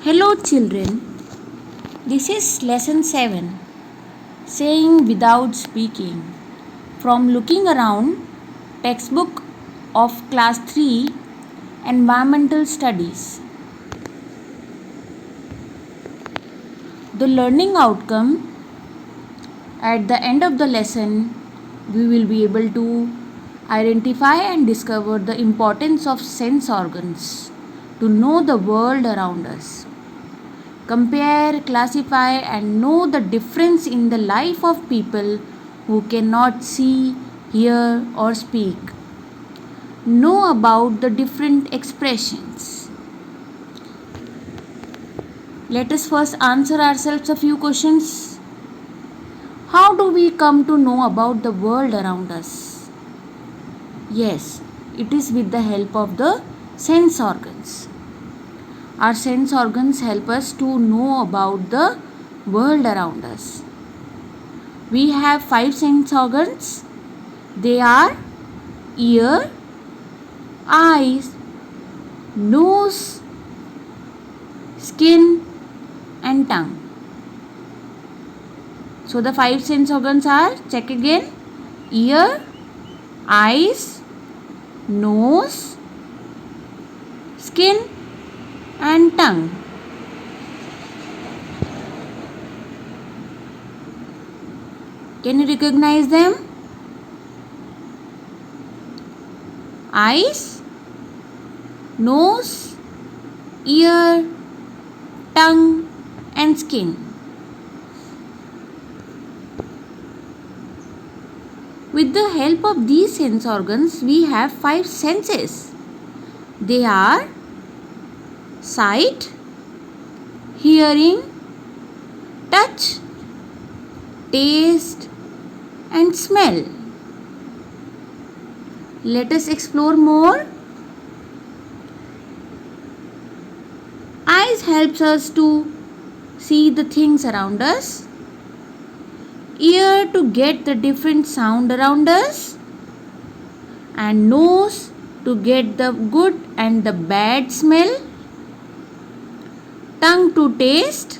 Hello children, this is lesson 7, saying without speaking, from Looking Around, textbook of class 3, environmental studies. The learning outcome, at the end of the lesson, we will be able to identify and discover the importance of sense organs to know the world around us. Compare, classify, and know the difference in the life of people who cannot see, hear, or speak. Know about the different expressions. Let us first answer ourselves a few questions. How do we come to know about the world around us? Yes, it is with the help of the sense organs. Our sense organs help us to know about the world around us. We have 5 sense organs. They are ear, eyes, nose, skin, and tongue. So the 5 sense organs are, check again, ear, eyes, nose, skin, and tongue. Can you recognize them? Eyes, nose, ear, tongue, and skin. With the help of these sense organs, we have 5 senses. They are sight, hearing, touch, taste, and smell. Let us explore more. Eyes helps us to see the things around us. Ear to get the different sound around us. And nose to get the good and the bad smell. Tongue to taste,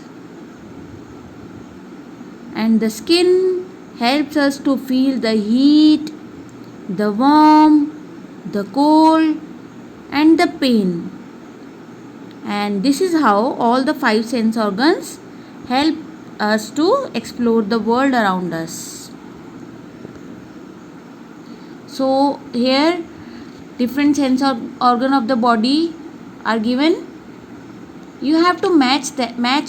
and the skin helps us to feel the heat, the warm, the cold, and the pain. And this is how all the 5 sense organs help us to explore the world around us. So here different sense organ of the body are given. You have to match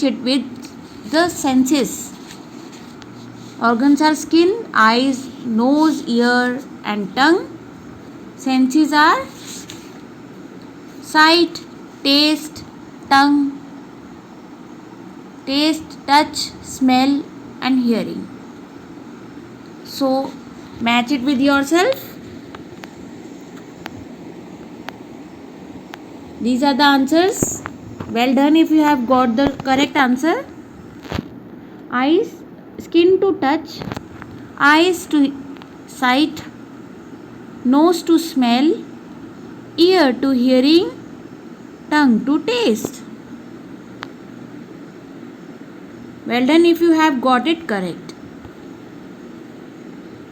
it with the senses. Organs are skin, eyes, nose, ear, and tongue. Senses are sight, taste, tongue, taste, touch, smell, and hearing. So match it with yourself. These are the answers. Well done if you have got the correct answer. Eyes, skin to touch, eyes to sight, nose to smell, ear to hearing, tongue to taste. Well done if you have got it correct.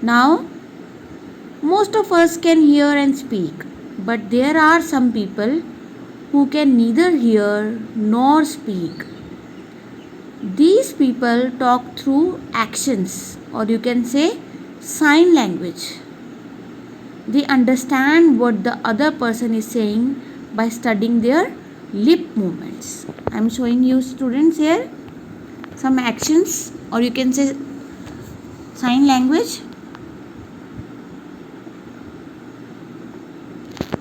Now, most of us can hear and speak, but there are some people who can neither hear nor speak. These people talk through actions, or you can say sign language. They understand what the other person is saying by studying their lip movements. I am showing you students here some actions, or you can say sign language.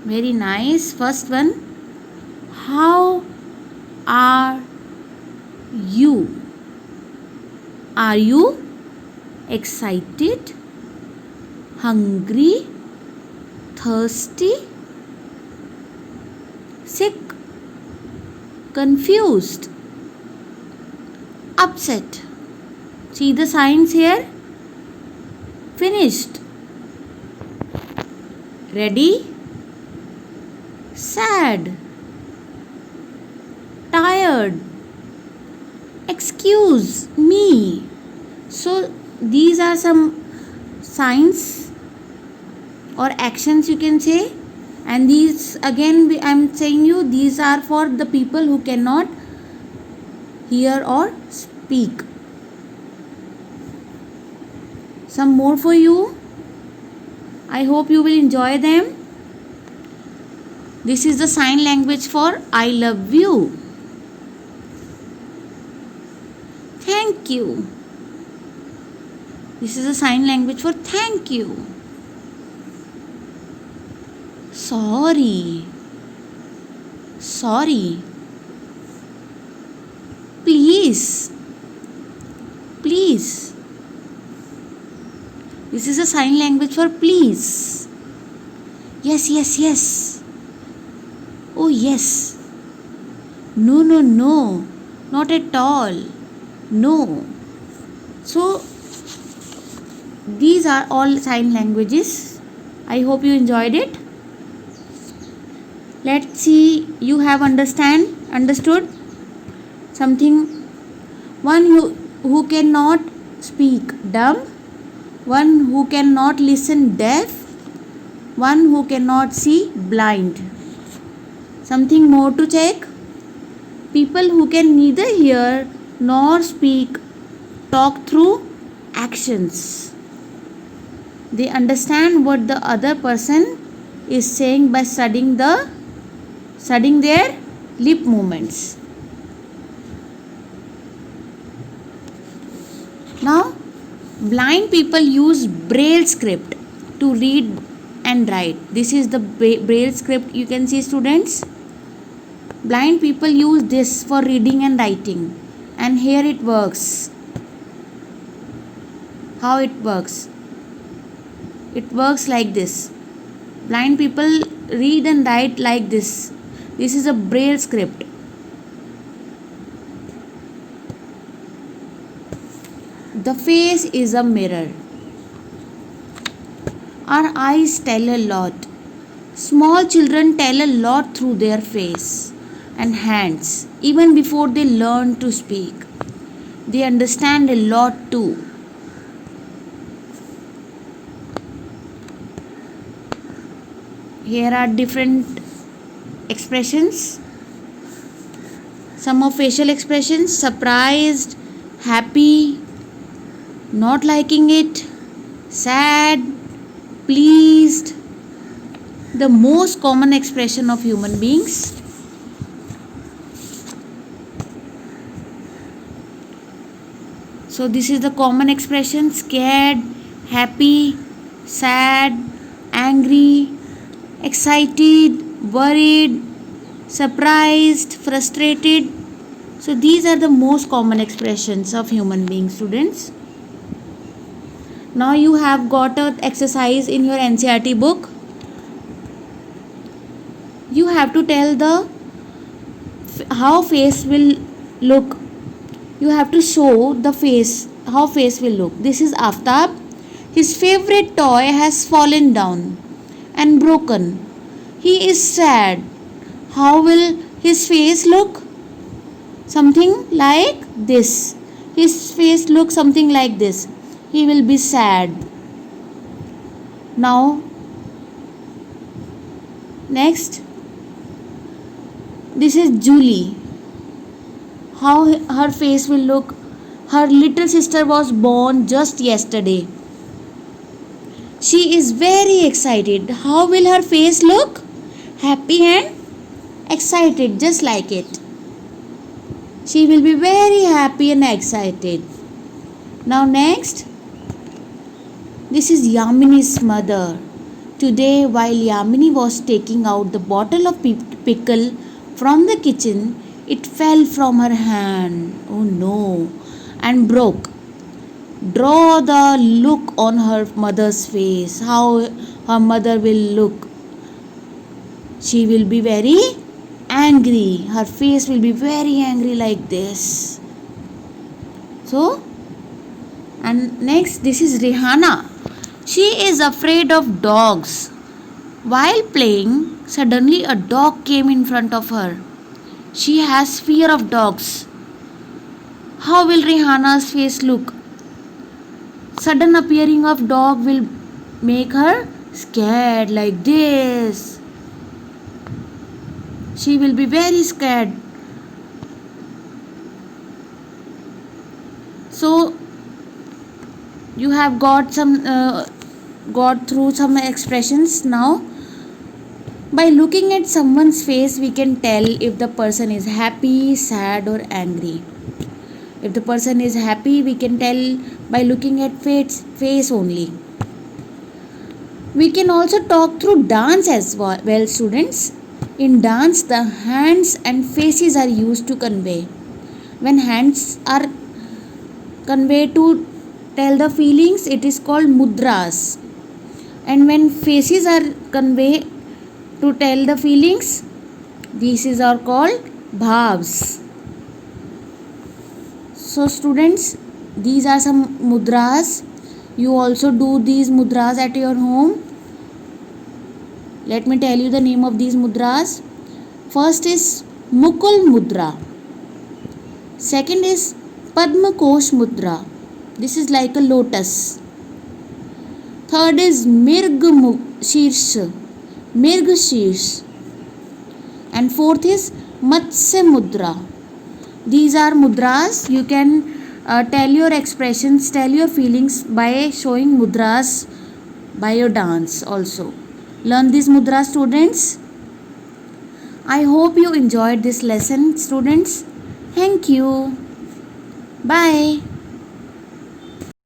Very nice. First one. How are you? Are you excited, hungry, thirsty, sick, confused, upset? See the signs here. Finished, ready, sad, tired, Excuse me. So these are some signs or actions you can say, and these again I'm saying you, these are for the people who cannot hear or speak. Some more for you. I hope you will enjoy them. This is the sign language for I love you. Thank you. This is a sign language for thank you. Sorry. Sorry. Please. Please. This is a sign language for please. Yes, yes, yes. Oh, yes. No, no, no. Not at all. No. So, these are all sign languages. I hope you enjoyed it. Let's see, you have understood something. One who cannot speak, dumb. One who cannot listen, deaf. One who cannot see, blind. Something more to check. People who can neither hear nor speak talk through actions. They understand what the other person is saying by studying their lip movements. Now, blind people use Braille script to read and write. This is the Braille script you can see, students. Blind people use this for reading and writing. And here it works. How it works? It works like this. Blind people read and write like this. This is a Braille script. The face is a mirror. Our eyes tell a lot. Small children tell a lot through their face and hands, even before they learn to speak. They understand a lot too. Here are different expressions. Some of facial expressions: surprised, happy, not liking it, sad, pleased. The most common expression of human beings. So this is the common expression: scared, happy, sad, angry, excited, worried, surprised, frustrated. So these are the most common expressions of human beings, students. Now you have got an exercise in your NCERT book. You have to tell how face will look. You have to show the face, how face will look. This is Aftab. His favorite toy has fallen down and broken. He is sad. How will his face look? Something like this. His face looks something like this. He will be sad. Now, next. This is Julie. How her face will look. Her little sister was born just yesterday. She is very excited. How will her face look? Happy and excited, just like it. She will be very happy and excited. Now next. This is Yamini's mother. Today, while Yamini was taking out the bottle of pickle from the kitchen, it fell from her hand. Oh no. And broke. Draw the look on her mother's face. How her mother will look. She will be very angry. Her face will be very angry like this. So, and next, this is Rihanna. She is afraid of dogs. While playing, suddenly a dog came in front of her. She has fear of dogs. How will Rihanna's face look? Sudden appearing of dog will make her scared like this. She will be very scared. So you have got through some expressions now. By looking at someone's face, we can tell if the person is happy, sad, or angry. If the person is happy, we can tell by looking at face only. We can also talk through dance as well, students. In dance, the hands and faces are used to convey. When hands are conveyed to tell the feelings, it is called mudras. And when faces are conveyed to tell the feelings, these are called bhavs. So students, these are some mudras. You also do these mudras at your home. Let me tell you the name of these mudras. First is Mukul Mudra. Second is Padma Kosh Mudra. This is like a lotus. Third is Mirg Shirsh. And fourth is Matsya Mudra. These are mudras. You can tell your expressions, tell your feelings by showing mudras by your dance also. Learn these mudras, students. I hope you enjoyed this lesson, students. Thank you. Bye.